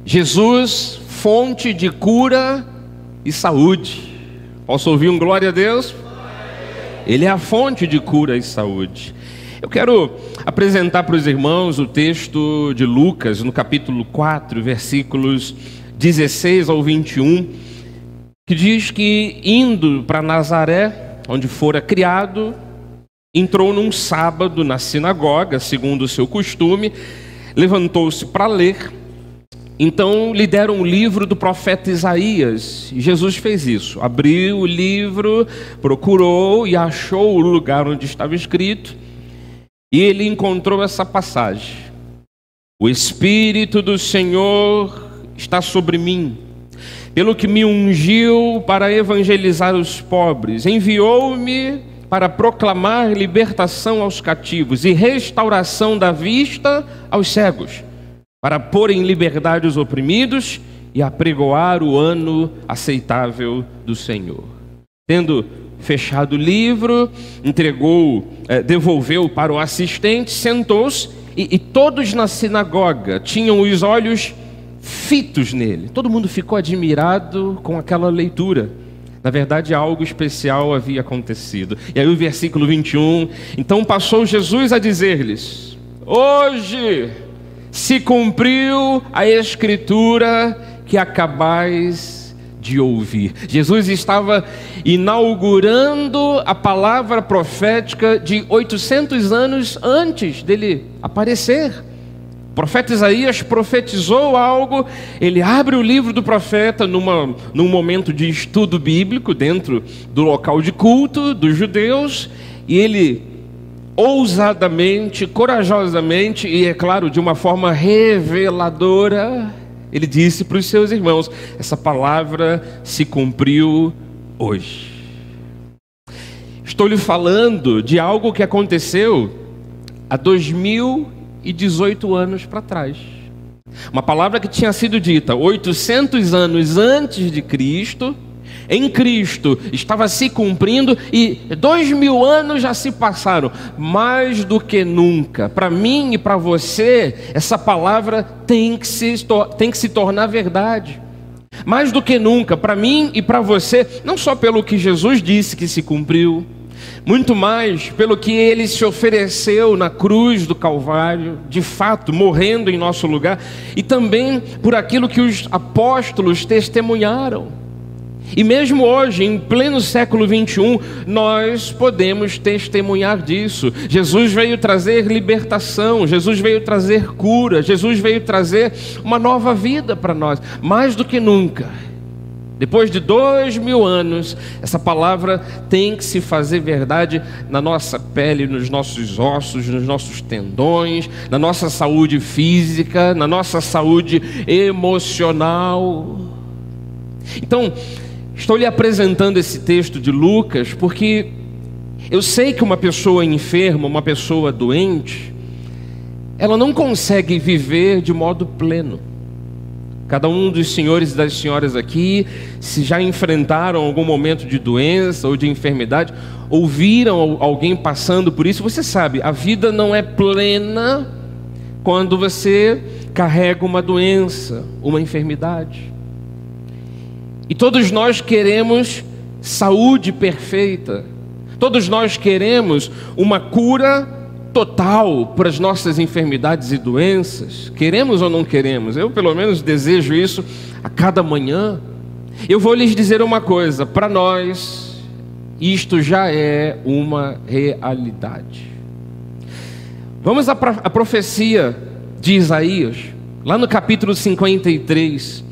Jesus, fonte de cura e saúde. Posso ouvir um glória a Deus? Ele é a fonte de cura e saúde. Eu quero apresentar para os irmãos o texto de Lucas, no capítulo 4, versículos 16 ao 21, que diz que, indo para Nazaré, onde fora criado, entrou num sábado na sinagoga, segundo o seu costume, levantou-se para ler. Então lhe deram o livro do profeta Isaías, e Jesus fez isso, abriu o livro, procurou e achou o lugar onde estava escrito, e ele encontrou essa passagem: o Espírito do Senhor está sobre mim, pelo que me ungiu para evangelizar os pobres, enviou-me para proclamar libertação aos cativos e restauração da vista aos cegos, para pôr em liberdade os oprimidos e apregoar o ano aceitável do Senhor. Tendo fechado o livro, devolveu para o assistente, sentou-se e todos na sinagoga tinham os olhos fitos nele. Todo mundo ficou admirado com aquela leitura. Na verdade, algo especial havia acontecido. E aí o versículo 21, então passou Jesus a dizer-lhes: hoje se cumpriu a escritura que acabais de ouvir. Jesus estava inaugurando a palavra profética de 800 anos antes dele aparecer. O profeta Isaías profetizou algo, ele abre o livro do profeta num momento de estudo bíblico, dentro do local de culto dos judeus, e ele ousadamente, corajosamente e, é claro, de uma forma reveladora, ele disse para os seus irmãos: essa palavra se cumpriu hoje. Estou lhe falando de algo que aconteceu há 2018 anos para trás. Uma palavra que tinha sido dita 800 anos antes de Cristo, em Cristo estava se cumprindo, e 2000 anos já se passaram. Mais do que nunca, para mim e para você, essa palavra tem que se tornar verdade. Mais do que nunca, para mim e para você, não só pelo que Jesus disse que se cumpriu, muito mais pelo que ele se ofereceu na cruz do Calvário, de fato morrendo em nosso lugar, e também por aquilo que os apóstolos testemunharam. E mesmo hoje, em pleno século 21, nós podemos testemunhar disso. Jesus veio trazer libertação, Jesus veio trazer cura, Jesus veio trazer uma nova vida para nós. Mais do que nunca, depois de 2000 anos, essa palavra tem que se fazer verdade na nossa pele, nos nossos ossos, nos nossos tendões, na nossa saúde física, na nossa saúde emocional. Então, estou lhe apresentando esse texto de Lucas porque eu sei que uma pessoa enferma, uma pessoa doente, ela não consegue viver de modo pleno. Cada um dos senhores e das senhoras aqui, se já enfrentaram algum momento de doença ou de enfermidade, ouviram alguém passando por isso, você sabe, a vida não é plena quando você carrega uma doença, uma enfermidade. E todos nós queremos saúde perfeita. Todos nós queremos uma cura total para as nossas enfermidades e doenças. Queremos ou não queremos? Eu pelo menos desejo isso a cada manhã. Eu vou lhes dizer uma coisa: para nós isto já é uma realidade. Vamos à profecia de Isaías, lá no capítulo 53,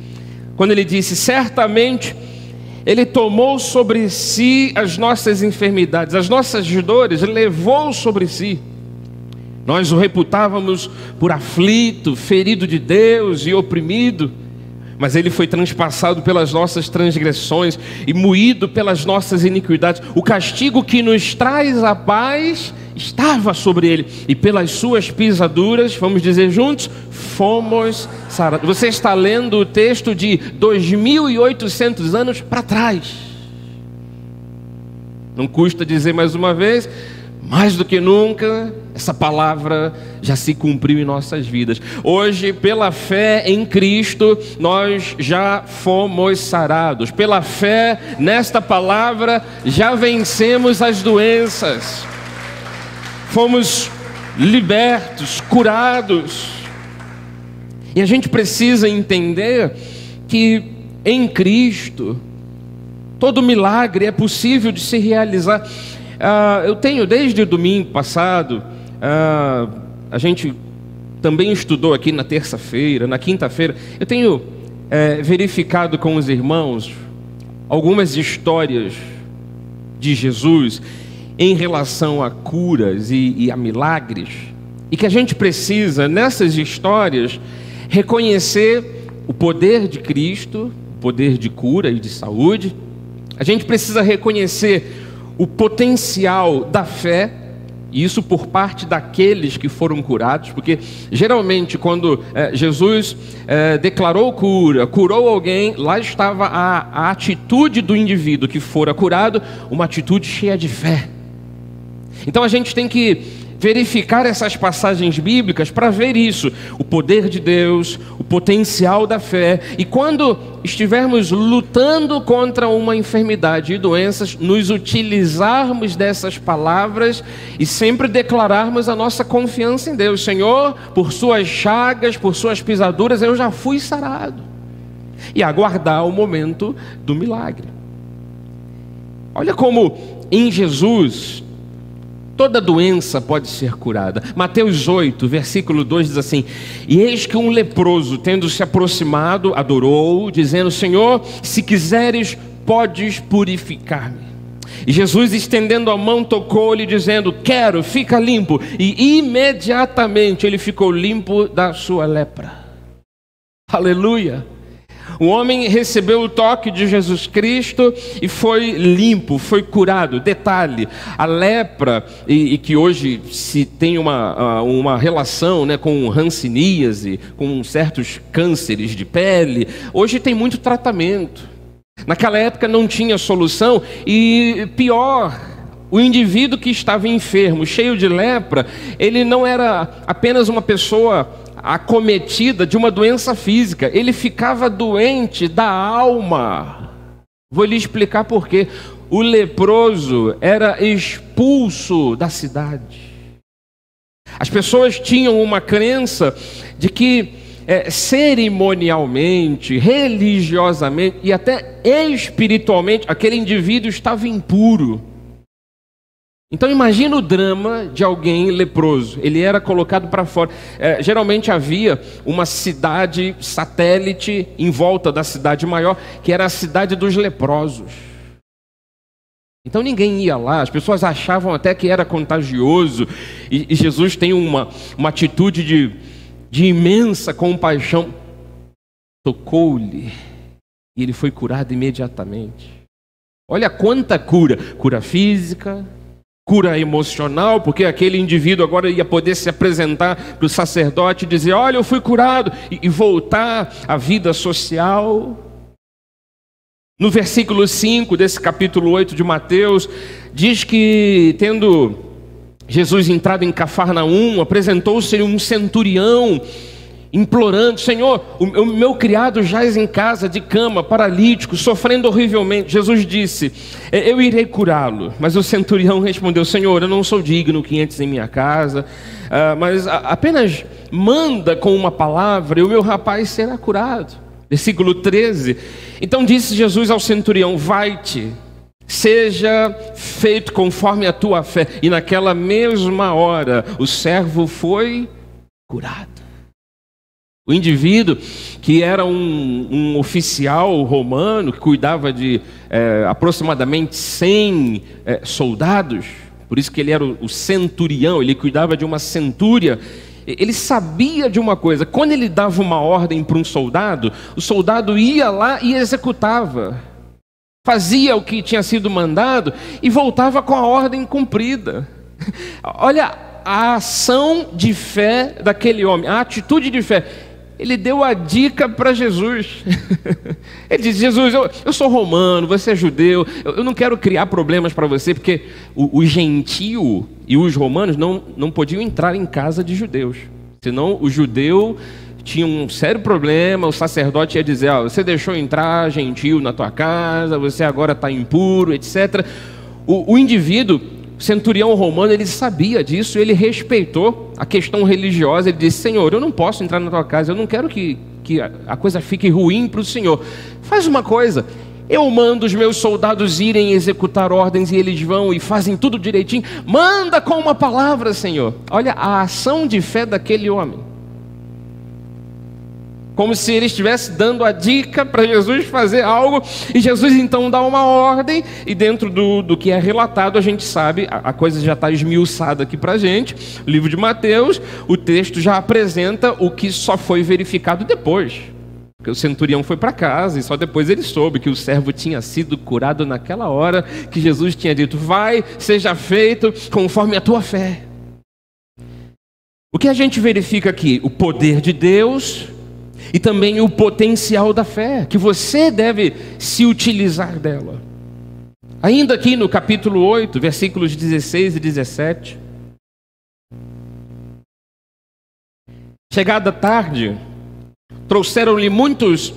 quando ele disse: certamente ele tomou sobre si as nossas enfermidades, as nossas dores, ele levou sobre si. Nós o reputávamos por aflito, ferido de Deus e oprimido, mas ele foi transpassado pelas nossas transgressões e moído pelas nossas iniquidades. O castigo que nos traz a paz estava sobre ele, e pelas suas pisaduras, vamos dizer juntos, fomos sarados. Você está lendo o texto de 2800 anos para trás. Não custa dizer mais uma vez, mais do que nunca, essa palavra já se cumpriu em nossas vidas. Hoje, pela fé em Cristo, nós já fomos sarados. Pela fé nesta palavra, já vencemos as doenças. Fomos libertos, curados. E a gente precisa entender que em Cristo, todo milagre é possível de se realizar. Eu tenho, desde o domingo passado, a gente também estudou aqui na terça-feira, na quinta-feira, eu tenho verificado com os irmãos algumas histórias de Jesus em relação a curas e a milagres, e que a gente precisa, nessas histórias, reconhecer o poder de Cristo, o poder de cura e de saúde. A gente precisa reconhecer o potencial da fé, e isso por parte daqueles que foram curados, porque geralmente quando Jesus declarou cura, curou alguém, lá estava a atitude do indivíduo que fora curado, uma atitude cheia de fé. Então a gente tem que verificar essas passagens bíblicas para ver isso, o poder de Deus, o potencial da fé, e quando estivermos lutando contra uma enfermidade e doenças, nos utilizarmos dessas palavras e sempre declararmos a nossa confiança em Deus. Senhor, por suas chagas, por suas pisaduras, eu já fui sarado, e aguardar o momento do milagre. Olha como em Jesus toda doença pode ser curada. Mateus 8, versículo 2 diz assim: e eis que um leproso, tendo se aproximado, adorou, dizendo: Senhor, se quiseres, podes purificar-me. E Jesus, estendendo a mão, tocou-lhe, dizendo: quero, fica limpo. E imediatamente ele ficou limpo da sua lepra. Aleluia! O homem recebeu o toque de Jesus Cristo e foi limpo, foi curado. Detalhe, a lepra, e que hoje se tem uma relação, né, com hanseníase, com certos cânceres de pele, hoje tem muito tratamento. Naquela época não tinha solução, e pior, o indivíduo que estava enfermo, cheio de lepra, ele não era apenas uma pessoa acometida de uma doença física, ele ficava doente da alma. Vou lhe explicar por quê. O leproso era expulso da cidade. As pessoas tinham uma crença de que cerimonialmente, religiosamente e até espiritualmente, aquele indivíduo estava impuro. Então imagina o drama de alguém leproso. Ele era colocado para fora. Geralmente havia uma cidade satélite em volta da cidade maior, que era a cidade dos leprosos. Então ninguém ia lá, as pessoas achavam até que era contagioso. E Jesus tem uma atitude de imensa compaixão. Tocou-lhe e ele foi curado imediatamente. Olha quanta cura. Cura física, cura emocional, porque aquele indivíduo agora ia poder se apresentar para o sacerdote e dizer: olha, eu fui curado, e voltar à vida social. No versículo 5 desse capítulo 8 de Mateus, diz que, tendo Jesus entrado em Cafarnaum, apresentou-se um centurião, implorando: Senhor, o meu criado jaz em casa de cama, paralítico, sofrendo horrivelmente. Jesus disse: eu irei curá-lo. Mas o centurião respondeu: Senhor, eu não sou digno que entres em minha casa, mas apenas manda com uma palavra e o meu rapaz será curado. Versículo 13. Então disse Jesus ao centurião: vai-te, seja feito conforme a tua fé. E naquela mesma hora o servo foi curado. O indivíduo, que era um oficial romano, que cuidava de aproximadamente 100 soldados, por isso que ele era o centurião, ele cuidava de uma centúria. Ele sabia de uma coisa: quando ele dava uma ordem para um soldado, o soldado ia lá e executava, fazia o que tinha sido mandado e voltava com a ordem cumprida. Olha a ação de fé daquele homem, a atitude de fé. ele deu a dica para Jesus. Ele disse: Jesus, eu sou romano, você é judeu, eu não quero criar problemas para você, porque o gentio e os romanos não podiam entrar em casa de judeus, senão o judeu tinha um sério problema. O sacerdote ia dizer: você deixou entrar gentio na tua casa, você agora está impuro, etc. O indivíduo, o centurião romano, ele sabia disso, ele respeitou a questão religiosa. Ele disse: Senhor, eu não posso entrar na tua casa, eu não quero que a coisa fique ruim para o Senhor. Faz uma coisa, eu mando os meus soldados irem executar ordens, e eles vão e fazem tudo direitinho. Manda com uma palavra, Senhor. Olha a ação de fé daquele homem, como se ele estivesse dando a dica para Jesus fazer algo, e Jesus então dá uma ordem, e dentro do que é relatado, a gente sabe, a coisa já está esmiuçada aqui para a gente. O livro de Mateus, o texto já apresenta o que só foi verificado depois, porque o centurião foi para casa, e só depois ele soube que o servo tinha sido curado naquela hora, que Jesus tinha dito: vai, seja feito conforme a tua fé. O que a gente verifica aqui? O poder de Deus e também o potencial da fé, que você deve se utilizar dela. Ainda aqui no capítulo 8, versículos 16 e 17. Chegada a tarde, trouxeram-lhe muitos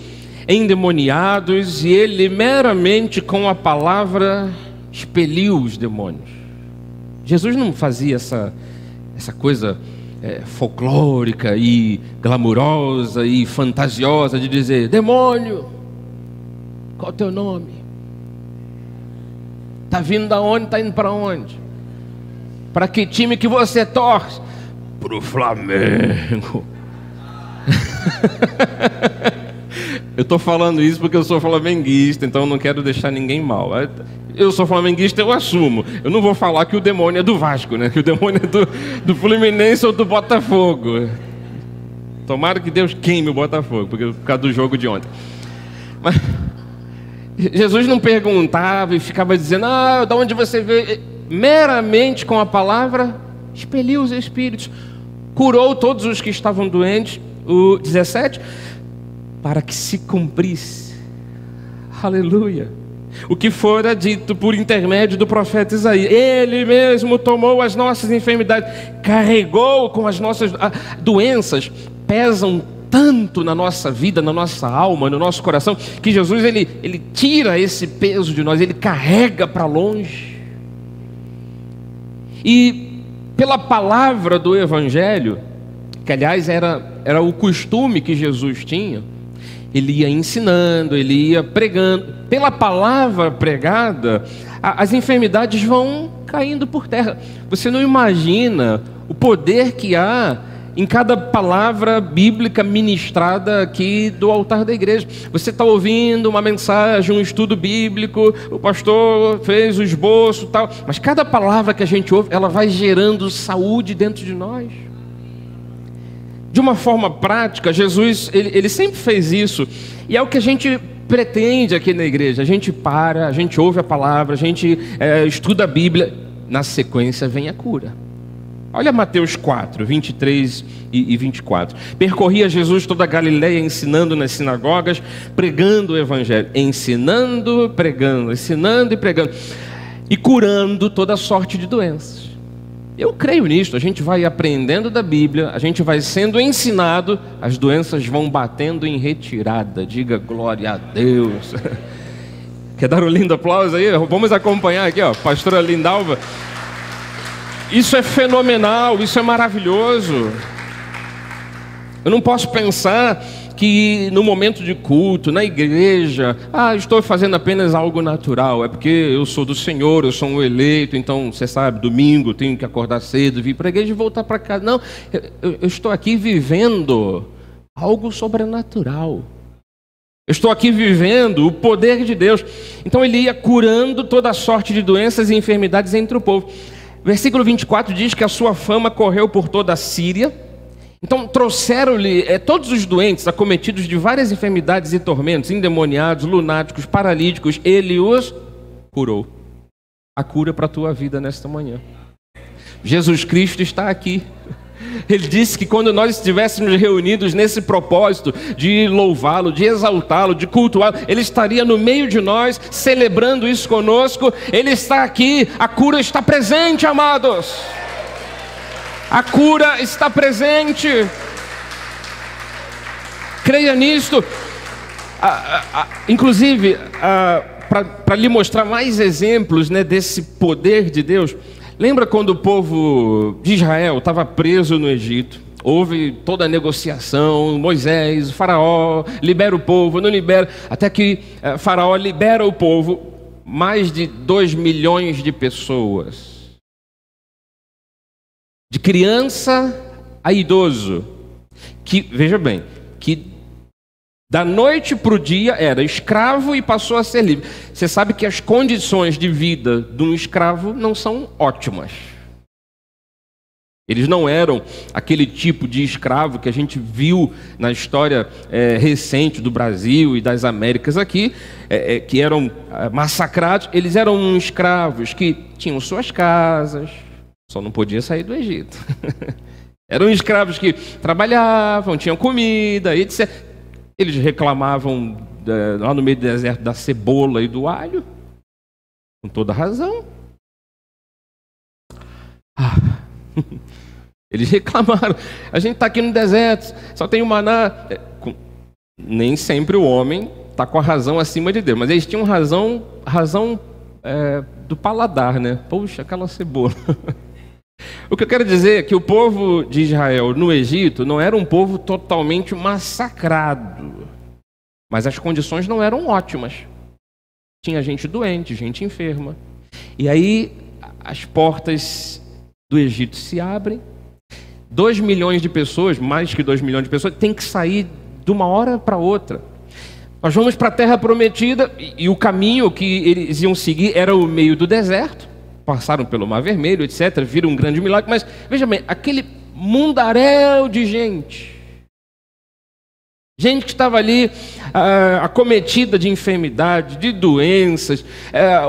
endemoniados, e ele meramente com a palavra expeliu os demônios. Jesus não fazia essa coisa folclórica e glamurosa e fantasiosa de dizer: demônio, qual é o teu nome? Está vindo da onde? Está indo para onde? Para que time que você torce? Para o Flamengo. Eu estou falando isso porque eu sou flamenguista, então eu não quero deixar ninguém mal. Eu sou flamenguista, eu assumo. Eu não vou falar que o demônio é do Vasco, né? Que o demônio é do Fluminense ou do Botafogo. Tomara que Deus queime o Botafogo, por causa do jogo de ontem. Mas Jesus não perguntava e ficava dizendo: de onde você veio? Meramente com a palavra expeliu os espíritos, curou todos os que estavam doentes. O 17, para que se cumprisse, aleluia, o que fora dito por intermédio do profeta Isaías. Ele mesmo tomou as nossas enfermidades, carregou com as nossas doenças, pesam tanto na nossa vida, na nossa alma, no nosso coração, que Jesus ele tira esse peso de nós, ele carrega para longe. E pela palavra do Evangelho, que aliás era o costume que Jesus tinha, ele ia ensinando, ele ia pregando. Pela palavra pregada, as enfermidades vão caindo por terra. Você não imagina o poder que há em cada palavra bíblica ministrada aqui do altar da igreja. Você está ouvindo uma mensagem, um estudo bíblico, o pastor fez o esboço e tal, mas cada palavra que a gente ouve, ela vai gerando saúde dentro de nós. De uma forma prática, Jesus, ele sempre fez isso, e é o que a gente pretende aqui na igreja. A gente para, a gente ouve a palavra, a gente estuda a Bíblia, na sequência vem a cura. Olha Mateus 4, 23 e 24. Percorria Jesus toda a Galileia, ensinando nas sinagogas, pregando o Evangelho, ensinando, pregando, ensinando e pregando, e curando toda sorte de doenças. Eu creio nisso. A gente vai aprendendo da Bíblia, a gente vai sendo ensinado, as doenças vão batendo em retirada. Diga glória a Deus. Quer dar um lindo aplauso aí? Vamos acompanhar aqui, pastora Lindalva. Isso é fenomenal, isso é maravilhoso. Eu não posso pensar que no momento de culto, na igreja, estou fazendo apenas algo natural, é porque eu sou do Senhor, eu sou um eleito, então você sabe, domingo eu tenho que acordar cedo, vir para a igreja e voltar para casa. Não, eu estou aqui vivendo algo sobrenatural. Eu estou aqui vivendo o poder de Deus. Então ele ia curando toda a sorte de doenças e enfermidades entre o povo. Versículo 24 diz que a sua fama correu por toda a Síria. Então trouxeram-lhe todos os doentes acometidos de várias enfermidades e tormentos, endemoniados, lunáticos, paralíticos, ele os curou. A cura para a tua vida nesta manhã. Jesus Cristo está aqui. Ele disse que quando nós estivéssemos reunidos nesse propósito de louvá-lo, de exaltá-lo, de cultuá-lo, Ele estaria no meio de nós, celebrando isso conosco. Ele está aqui, a cura está presente, amados. A cura está presente. Creia nisto. Inclusive, para lhe mostrar mais exemplos, né, desse poder de Deus, lembra quando o povo de Israel estava preso no Egito? Houve toda a negociação, Moisés, o faraó, libera o povo, não libera, até que faraó libera o povo, mais de 2 milhões de pessoas, de criança a idoso, que, veja bem, que da noite para o dia era escravo e passou a ser livre. Você sabe que as condições de vida de um escravo não são ótimas. Eles não eram aquele tipo de escravo que a gente viu na história recente do Brasil e das Américas aqui, que eram massacrados. Eles eram escravos que tinham suas casas, só não podia sair do Egito. Eram escravos que trabalhavam, tinham comida, etc. Eles reclamavam lá no meio do deserto da cebola e do alho, com toda razão. Eles reclamaram. A gente está aqui no deserto, só tem o maná. Nem sempre o homem está com a razão acima de Deus, mas eles tinham razão do paladar, né? Poxa, aquela cebola. O que eu quero dizer é que o povo de Israel no Egito não era um povo totalmente massacrado, mas as condições não eram ótimas. Tinha gente doente, gente enferma. E aí as portas do Egito se abrem. 2 milhões de pessoas, mais que 2 milhões de pessoas, têm que sair de uma hora para outra. Nós vamos para a Terra Prometida e o caminho que eles iam seguir era o meio do deserto. Passaram pelo Mar Vermelho, etc. Viram um grande milagre. Mas, veja bem, aquele mundaréu de gente. Gente que estava ali acometida de enfermidade, de doenças,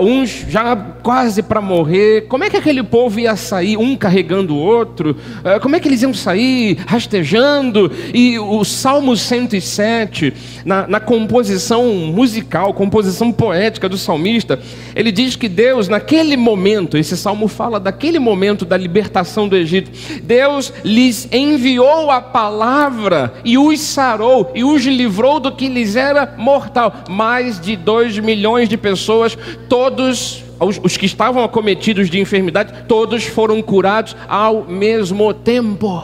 uns já quase para morrer. Como é que aquele povo ia sair, um carregando o outro? Como é que eles iam sair rastejando? E o Salmo 107, na composição musical, composição poética do salmista, ele diz que Deus, naquele momento, esse salmo fala daquele momento da libertação do Egito, Deus lhes enviou a palavra e os sarou, e os livrou do que lhes era mortal. Mais de 2 milhões de pessoas, todos os que estavam acometidos de enfermidade, todos foram curados ao mesmo tempo.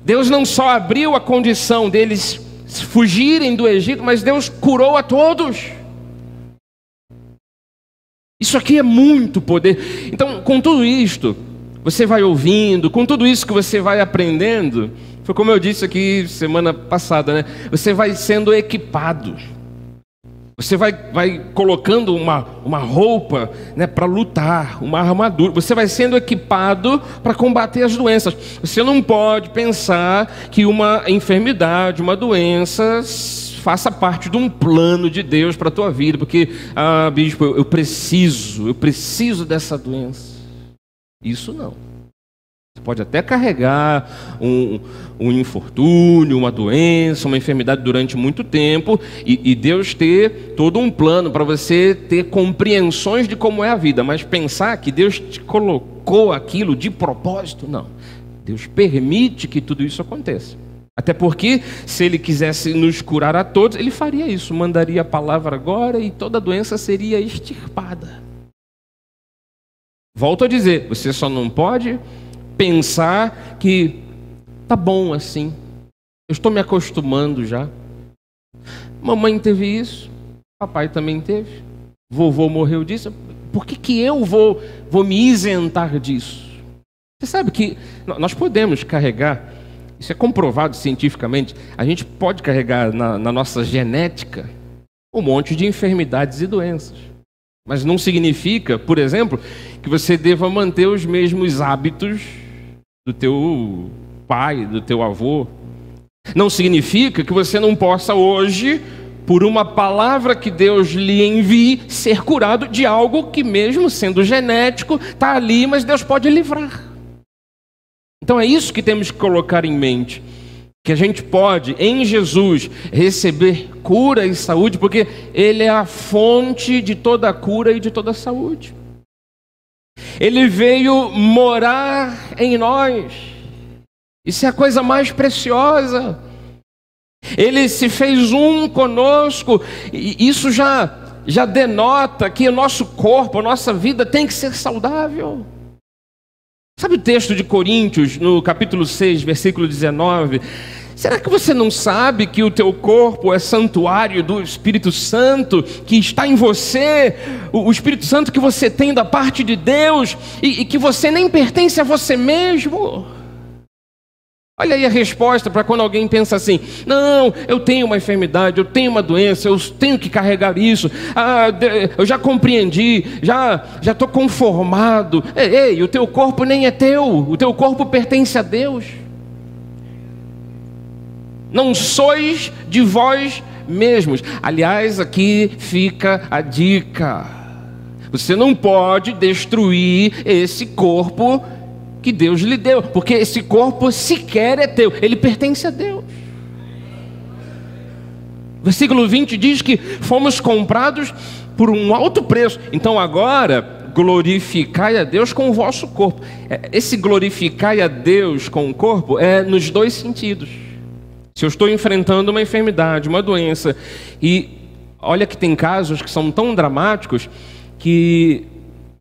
Deus não só abriu a condição deles fugirem do Egito, mas Deus curou a todos. Isso aqui é muito poder. Então, com tudo isto, você vai ouvindo, com tudo isso que você vai aprendendo, foi como eu disse aqui semana passada, né? Você vai sendo equipado. Você vai colocando uma roupa, né, para lutar, uma armadura. Você vai sendo equipado para combater as doenças. Você não pode pensar que uma enfermidade, uma doença faça parte de um plano de Deus para a tua vida, porque, bispo, eu preciso dessa doença. Isso não. Você pode até carregar um infortúnio, uma doença, uma enfermidade durante muito tempo, e Deus ter todo um plano para você ter compreensões de como é a vida, mas pensar que Deus te colocou aquilo de propósito, não. Deus permite que tudo isso aconteça. Até porque, se Ele quisesse nos curar a todos, Ele faria isso, mandaria a palavra agora e toda doença seria extirpada. Volto a dizer, você só não pode pensar que tá bom assim, eu estou me acostumando já. Mamãe teve isso, papai também teve, vovô morreu disso, por que eu vou me isentar disso? Você sabe que nós podemos carregar, isso é comprovado cientificamente, a gente pode carregar na nossa genética um monte de enfermidades e doenças. Mas não significa, por exemplo, que você deva manter os mesmos hábitos do teu pai, do teu avô. Não significa que você não possa hoje, por uma palavra que Deus lhe envie, ser curado de algo que, mesmo sendo genético, está ali, mas Deus pode livrar. Então é isso que temos que colocar em mente, que a gente pode, em Jesus, receber cura e saúde, porque Ele é a fonte de toda a cura e de toda a saúde. Ele veio morar em nós. Isso é a coisa mais preciosa. Ele se fez um conosco, e isso já denota que o nosso corpo, a nossa vida tem que ser saudável. Sabe o texto de Coríntios, no capítulo 6, versículo 19? Será que você não sabe que o teu corpo é santuário do Espírito Santo que está em você? O Espírito Santo que você tem da parte de Deus e que você nem pertence a você mesmo? Olha aí a resposta para quando alguém pensa assim: não, eu tenho uma enfermidade, eu tenho uma doença, eu tenho que carregar isso, eu já compreendi, já estou conformado. Ei, o teu corpo nem é teu, o teu corpo pertence a Deus. Não sois de vós mesmos. Aliás, aqui fica a dica: você não pode destruir esse corpo que Deus lhe deu, porque esse corpo sequer é teu, ele pertence a Deus. Versículo 20 diz que fomos comprados por um alto preço. Então agora, glorificai a Deus com o vosso corpo. Esse glorificai a Deus com o corpo é nos dois sentidos. Se eu estou enfrentando uma enfermidade, uma doença, e olha que tem casos que são tão dramáticos que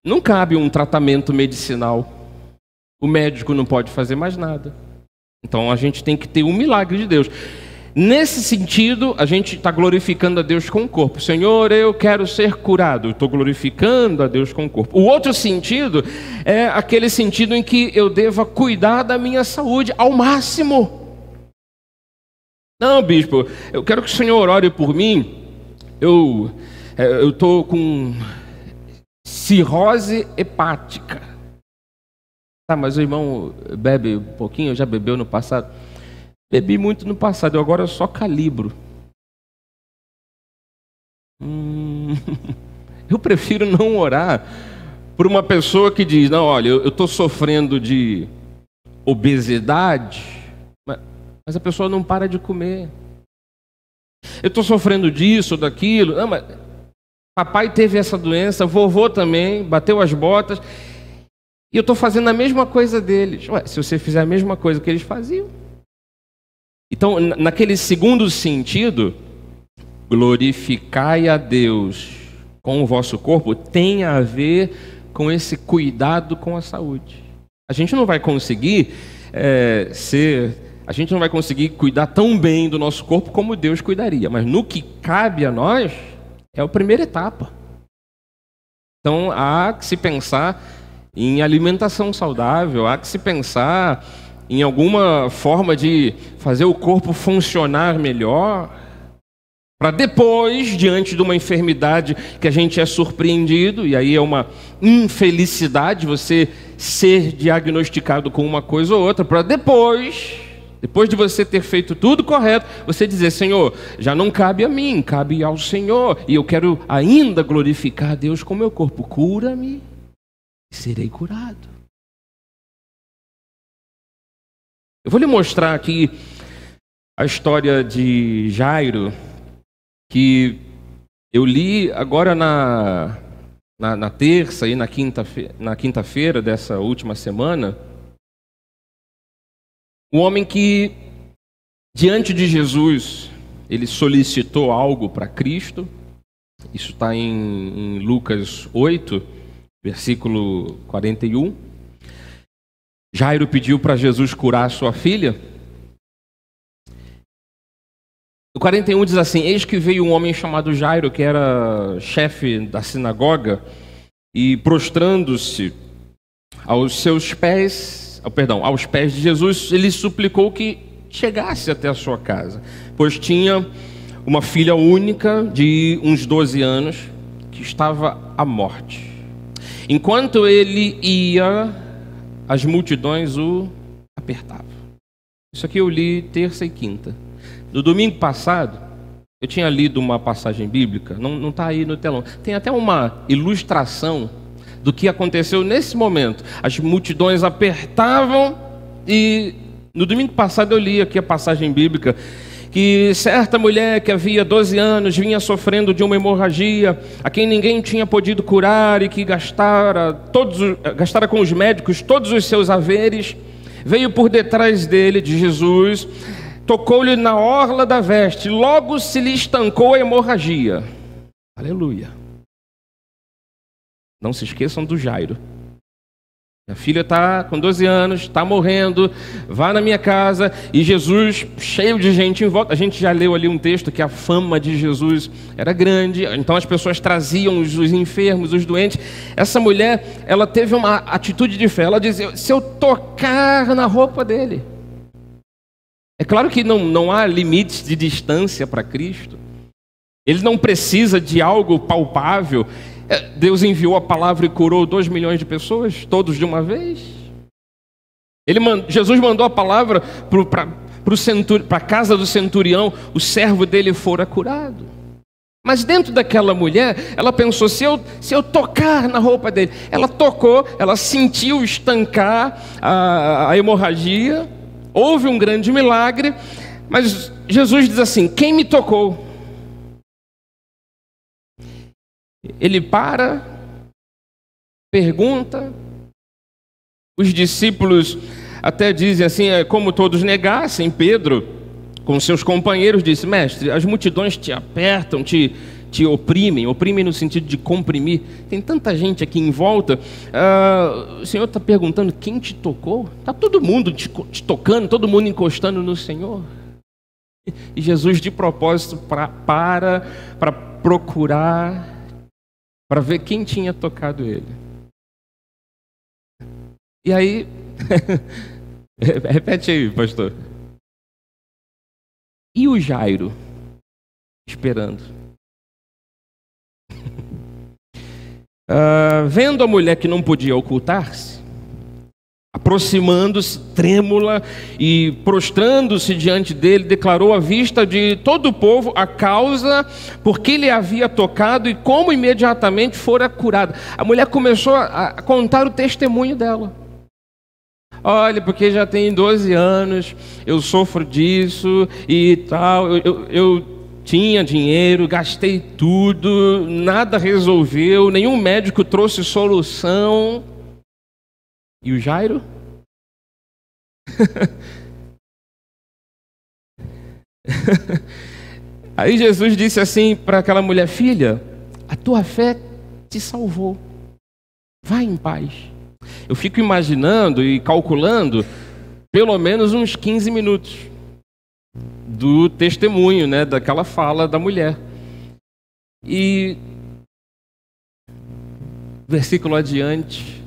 não cabe um tratamento medicinal. O médico não pode fazer mais nada. Então a gente tem que ter um milagre de Deus. Nesse sentido, a gente está glorificando a Deus com o corpo. Senhor, eu quero ser curado. Eu estou glorificando a Deus com o corpo. O outro sentido é aquele sentido em que eu deva cuidar da minha saúde ao máximo. Não, bispo, eu quero que o senhor ore por mim. Eu estou com cirrose hepática. Tá, mas o irmão bebe um pouquinho, já bebeu no passado? Bebi muito no passado, agora eu só calibro. Eu prefiro não orar por uma pessoa que diz: não, olha, eu estou sofrendo de obesidade, mas a pessoa não para de comer. Eu estou sofrendo disso, daquilo. Não, mas papai teve essa doença, vovô também, bateu as botas, e eu estou fazendo a mesma coisa deles. Ué, se você fizer a mesma coisa que eles faziam. Então, naquele segundo sentido, glorificai a Deus com o vosso corpo, tem a ver com esse cuidado com a saúde. A gente não vai conseguir a gente não vai conseguir cuidar tão bem do nosso corpo como Deus cuidaria, mas no que cabe a nós, é a primeira etapa. Então há que se pensar em alimentação saudável, há que se pensar em alguma forma de fazer o corpo funcionar melhor, para depois, diante de uma enfermidade que a gente é surpreendido, e aí é uma infelicidade você ser diagnosticado com uma coisa ou outra, para depois de você ter feito tudo correto, você dizer: Senhor, já não cabe a mim, cabe ao Senhor, e eu quero ainda glorificar a Deus com o meu corpo. Cura-me e serei curado. Eu vou lhe mostrar aqui a história de Jairo, que eu li agora na terça e na quinta-feira dessa última semana. Um homem que, diante de Jesus, ele solicitou algo para Cristo. Isso está em Lucas 8, versículo 41. Jairo pediu para Jesus curar sua filha. O 41 diz assim: eis que veio um homem chamado Jairo, que era chefe da sinagoga, e prostrando-se aos pés de Jesus, ele suplicou que chegasse até a sua casa, pois tinha uma filha única de uns 12 anos que estava à morte. Enquanto ele ia, as multidões o apertavam. Isso aqui eu li terça e quinta. No domingo passado, eu tinha lido uma passagem bíblica, não está aí no telão, tem até uma ilustração do que aconteceu nesse momento. As multidões apertavam E no domingo passado eu li aqui a passagem bíblica que certa mulher que havia 12 anos vinha sofrendo de uma hemorragia, a quem ninguém tinha podido curar e que gastara com os médicos todos os seus haveres, veio por detrás dele, de Jesus, tocou-lhe na orla da veste, logo se lhe estancou a hemorragia. Aleluia. Não se esqueçam do Jairo. Minha filha está com 12 anos, está morrendo, vá na minha casa. E Jesus, cheio de gente em volta. A gente já leu ali um texto que a fama de Jesus era grande. Então as pessoas traziam os enfermos, os doentes. Essa mulher, ela teve uma atitude de fé. Ela dizia, se eu tocar na roupa dele. É claro que não há limites de distância para Cristo. Ele não precisa de algo palpável. Deus enviou a palavra e curou 2 milhões de pessoas, todos de uma vez. Jesus mandou a palavra para a casa do centurião, o servo dele fora curado. Mas dentro daquela mulher, ela pensou, se eu tocar na roupa dele. Ela tocou, ela sentiu estancar a hemorragia, houve um grande milagre, mas Jesus diz assim, quem me tocou? Ele para, pergunta, os discípulos até dizem assim, como todos negassem. Pedro, com seus companheiros, disse, mestre, as multidões te apertam, te oprimem no sentido de comprimir. Tem tanta gente aqui em volta, o Senhor está perguntando quem te tocou? Está todo mundo te tocando, todo mundo encostando no Senhor. E Jesus de propósito para procurar, para ver quem tinha tocado ele. E aí, repete aí, pastor. E o Jairo, esperando. Vendo a mulher que não podia ocultar-se, aproximando-se, trêmula e prostrando-se diante dele, declarou à vista de todo o povo a causa por que ele havia tocado e como imediatamente fora curada. A mulher começou a contar o testemunho dela. Olha, porque já tem 12 anos, eu sofro disso e tal, eu tinha dinheiro, gastei tudo, nada resolveu, nenhum médico trouxe solução. E o Jairo? Aí Jesus disse assim para aquela mulher, filha, a tua fé te salvou, vai em paz. Eu fico imaginando e calculando pelo menos uns 15 minutos do testemunho, né, daquela fala da mulher. E versículo adiante,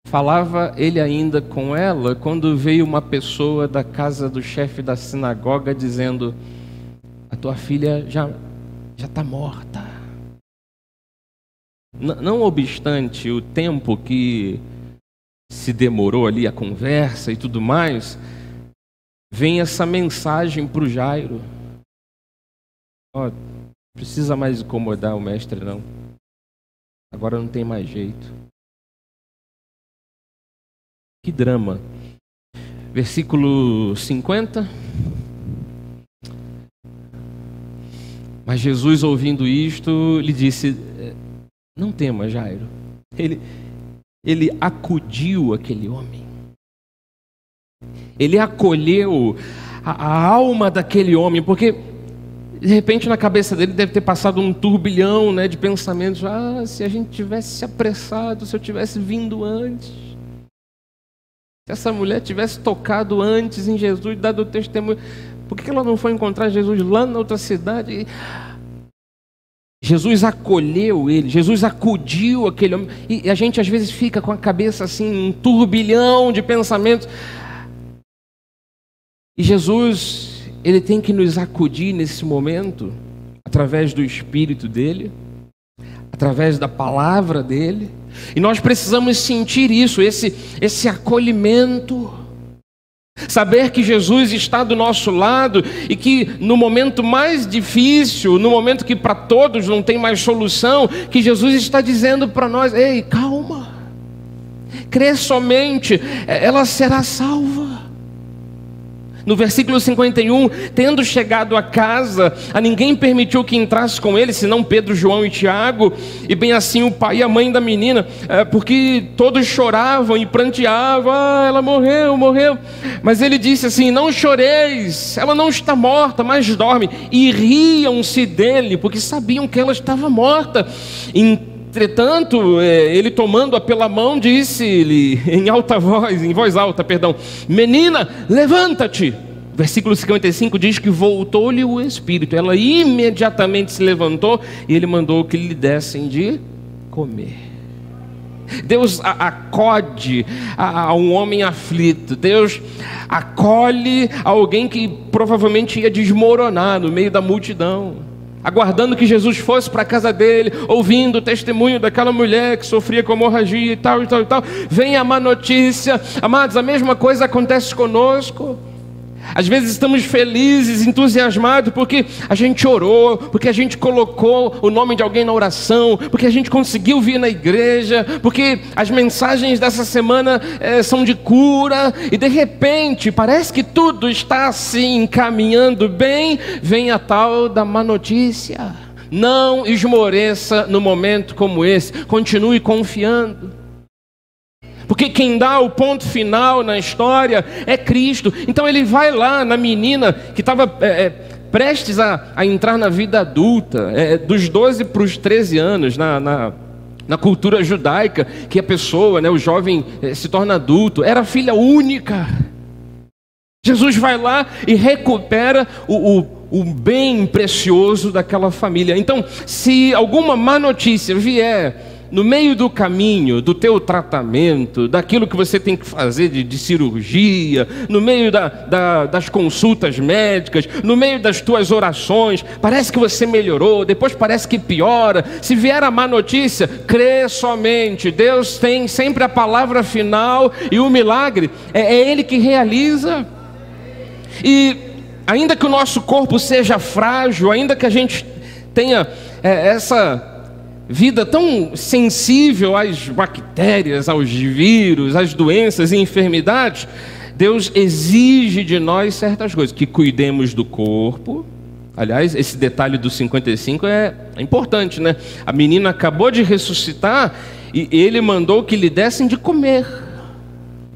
falava ele ainda com ela quando veio uma pessoa da casa do chefe da sinagoga dizendo, a tua filha já está morta. Não obstante o tempo que se demorou ali a conversa e tudo mais, vem essa mensagem para o Jairo. Precisa mais incomodar o mestre não. Agora não tem mais jeito. Que drama. Versículo 50. Mas Jesus, ouvindo isto, lhe disse, não tema, Jairo. Ele acudiu aquele homem. Ele acolheu a alma daquele homem, porque de repente na cabeça dele deve ter passado um turbilhão, né, de pensamentos. Se a gente tivesse se apressado, se eu tivesse vindo antes. Se essa mulher tivesse tocado antes em Jesus, dado o testemunho, por que ela não foi encontrar Jesus lá na outra cidade? Jesus acolheu ele, Jesus acudiu aquele homem. E a gente às vezes fica com a cabeça assim, um turbilhão de pensamentos. E Jesus, ele tem que nos acudir nesse momento, através do Espírito dele, através da palavra dele. E nós precisamos sentir isso, esse acolhimento. Saber que Jesus está do nosso lado e que no momento mais difícil, no momento que para todos não tem mais solução, que Jesus está dizendo para nós, ei, calma. crê somente, ela será salva. No versículo 51, tendo chegado a casa, a ninguém permitiu que entrasse com ele, senão Pedro, João e Tiago, e bem assim o pai e a mãe da menina, porque todos choravam e pranteavam: ela morreu, morreu. Mas ele disse assim: não choreis, ela não está morta, mas dorme. E riam-se dele, porque sabiam que ela estava morta. Entretanto, ele tomando-a pela mão, disse-lhe em voz alta, menina, levanta-te. Versículo 55 diz que voltou-lhe o espírito. Ela imediatamente se levantou e ele mandou que lhe dessem de comer. Deus acode a um homem aflito. Deus acolhe alguém que provavelmente ia desmoronar no meio da multidão, aguardando que Jesus fosse para a casa dele, ouvindo o testemunho daquela mulher que sofria com hemorragia e tal, e tal, e tal. Vem a má notícia. Amados, a mesma coisa acontece conosco. Às vezes estamos felizes, entusiasmados, porque a gente orou, porque a gente colocou o nome de alguém na oração, porque a gente conseguiu vir na igreja, porque as mensagens dessa semana são de cura, e de repente parece que tudo está assim encaminhando bem. Vem a tal da má notícia. Não esmoreça no momento como esse, continue confiando, porque quem dá o ponto final na história é Cristo. Então ele vai lá na menina que estava prestes a entrar na vida adulta, dos 12 para os 13 anos, na cultura judaica, que a pessoa, o jovem se torna adulto. Era filha única. Jesus vai lá e recupera o bem precioso daquela família. Então, se alguma má notícia vier no meio do caminho, do teu tratamento, daquilo que você tem que fazer de cirurgia, no meio das consultas médicas, no meio das tuas orações, parece que você melhorou, depois parece que piora. Se vier a má notícia, crê somente. Deus tem sempre a palavra final e o milagre é Ele que realiza. E ainda que o nosso corpo seja frágil, ainda que a gente tenha essa vida tão sensível às bactérias, aos vírus, às doenças e enfermidades, Deus exige de nós certas coisas, que cuidemos do corpo. Aliás, esse detalhe do 55 é importante, né? A menina acabou de ressuscitar e ele mandou que lhe dessem de comer.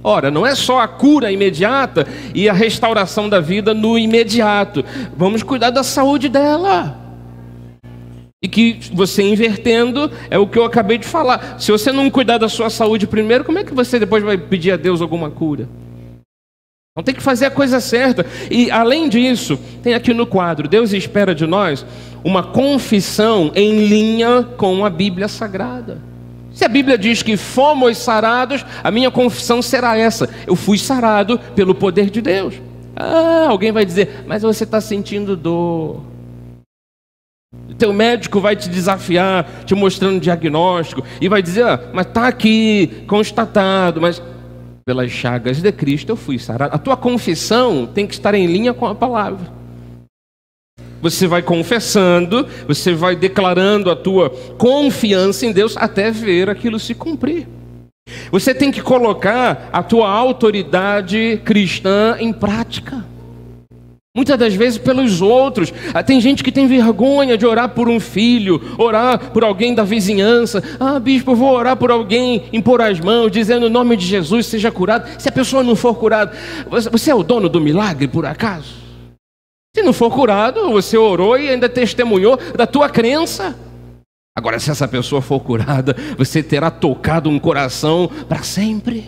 Ora, não é só a cura imediata e a restauração da vida no imediato. Vamos cuidar da saúde dela. E que você invertendo é o que eu acabei de falar. Se você não cuidar da sua saúde primeiro, como é que você depois vai pedir a Deus alguma cura? Então tem que fazer a coisa certa. E além disso, tem aqui no quadro: Deus espera de nós uma confissão em linha com a Bíblia Sagrada. Se a Bíblia diz que fomos sarados, a minha confissão será essa: eu fui sarado pelo poder de Deus. Alguém vai dizer: mas você está sentindo dor. O teu médico vai te desafiar, te mostrando diagnóstico, e vai dizer: mas está aqui, constatado, mas pelas chagas de Cristo eu fui sarado. A tua confissão tem que estar em linha com a palavra. Você vai confessando, você vai declarando a tua confiança em Deus até ver aquilo se cumprir. Você tem que colocar a tua autoridade cristã em prática. Muitas das vezes pelos outros. Tem gente que tem vergonha de orar por um filho, orar por alguém da vizinhança. Bispo, eu vou orar por alguém, impor as mãos, dizendo: em nome de Jesus, seja curado. Se a pessoa não for curada, você é o dono do milagre, por acaso? Se não for curado, você orou e ainda testemunhou da tua crença. Agora, se essa pessoa for curada, você terá tocado um coração para sempre.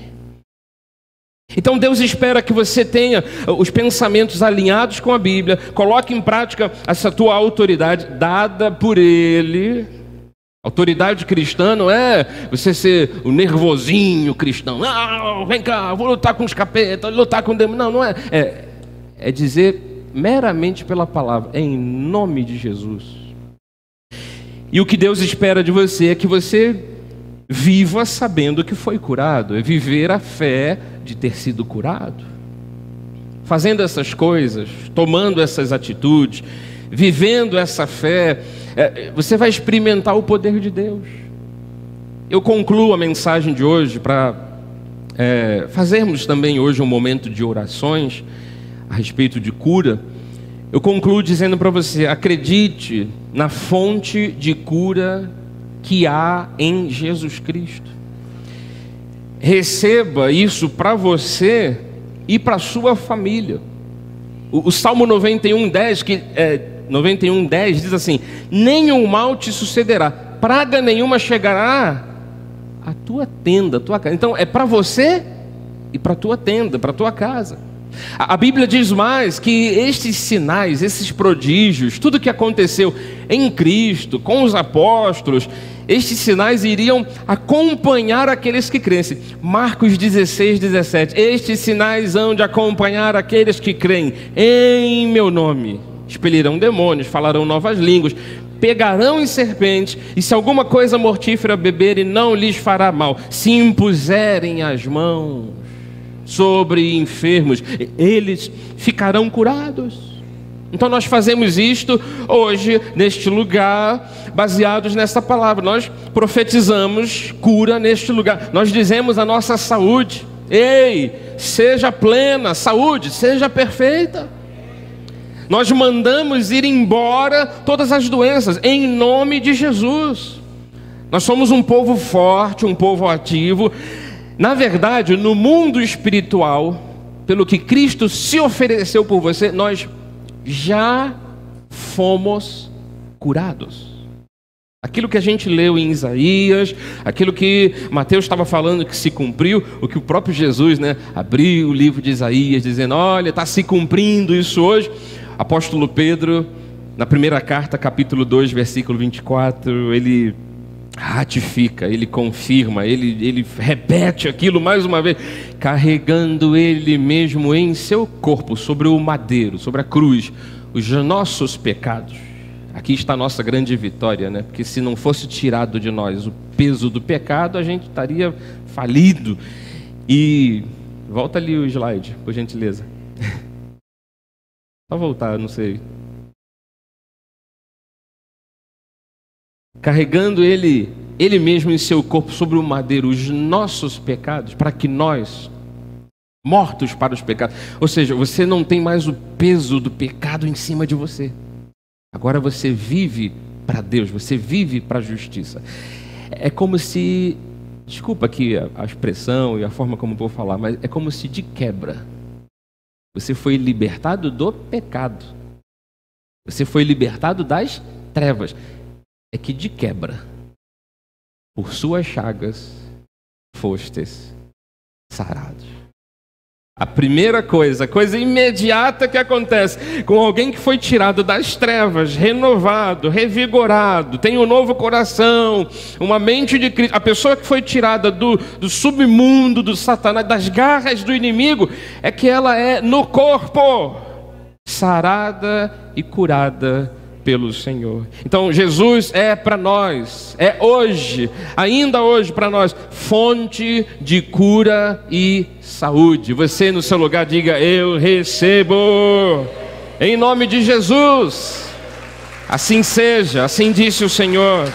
Então Deus espera que você tenha os pensamentos alinhados com a Bíblia, coloque em prática essa tua autoridade dada por Ele. Autoridade cristã não é você ser o nervosinho cristão. Vem cá, vou lutar com os capetas, lutar com o demônio. Não é. É dizer meramente pela palavra, em nome de Jesus. E o que Deus espera de você é que você viva sabendo que foi curado, é viver a fé de ter sido curado. Fazendo essas coisas, tomando essas atitudes, vivendo essa fé, você vai experimentar o poder de Deus. Eu concluo a mensagem de hoje para fazermos também hoje um momento de orações a respeito de cura, eu concluo dizendo para você: acredite na fonte de cura que há em Jesus Cristo. Receba isso para você e para a sua família. O Salmo 91:10 diz assim: nenhum mal te sucederá, praga nenhuma chegará à tua tenda, à tua casa. Então é para você e para a tua tenda, para a tua casa. A Bíblia diz mais que estes sinais, esses prodígios, tudo que aconteceu em Cristo, com os apóstolos, estes sinais iriam acompanhar aqueles que crescem. Marcos 16:17, estes sinais hão de acompanhar aqueles que creem em meu nome. Expelirão demônios, falarão novas línguas, pegarão em serpentes, e se alguma coisa mortífera beberem, não lhes fará mal. Se impuserem as mãos sobre enfermos, eles ficarão curados. Então nós fazemos isto hoje, neste lugar, baseados nessa palavra. Nós profetizamos cura neste lugar. Nós dizemos a nossa saúde: ei, seja plena, saúde, seja perfeita. Nós mandamos ir embora todas as doenças, em nome de Jesus. Nós somos um povo forte, um povo ativo. Na verdade, no mundo espiritual, pelo que Cristo se ofereceu por você, nós já fomos curados. Aquilo que a gente leu em Isaías, aquilo que Mateus estava falando que se cumpriu, o que o próprio Jesus, abriu o livro de Isaías dizendo: olha, está se cumprindo isso hoje. Apóstolo Pedro, na primeira carta, capítulo 2, versículo 24, ele ratifica, ele confirma, ele repete aquilo mais uma vez, carregando ele mesmo em seu corpo, sobre o madeiro, sobre a cruz, os nossos pecados. Aqui está a nossa grande vitória, porque se não fosse tirado de nós o peso do pecado, a gente estaria falido. E volta ali o slide, por gentileza. Só voltar, não sei. Carregando ele mesmo em seu corpo sobre o madeiro os nossos pecados, para que nós, mortos para os pecados, ou seja, você não tem mais o peso do pecado em cima de você. Agora você vive para Deus, você vive para a justiça. É como se, desculpa aqui a expressão e a forma como eu vou falar, mas é como se de quebra você foi libertado do pecado, você foi libertado das trevas. É que de quebra, por suas chagas, fostes sarados. A primeira coisa, a coisa imediata que acontece com alguém que foi tirado das trevas, renovado, revigorado, tem um novo coração, uma mente de Cristo, a pessoa que foi tirada do submundo, do Satanás, das garras do inimigo, é que ela é no corpo sarada e curada pelo Senhor. Então Jesus é para nós, é hoje, ainda hoje para nós, fonte de cura e saúde. Você no seu lugar diga: eu recebo, em nome de Jesus. Assim seja, assim disse o Senhor.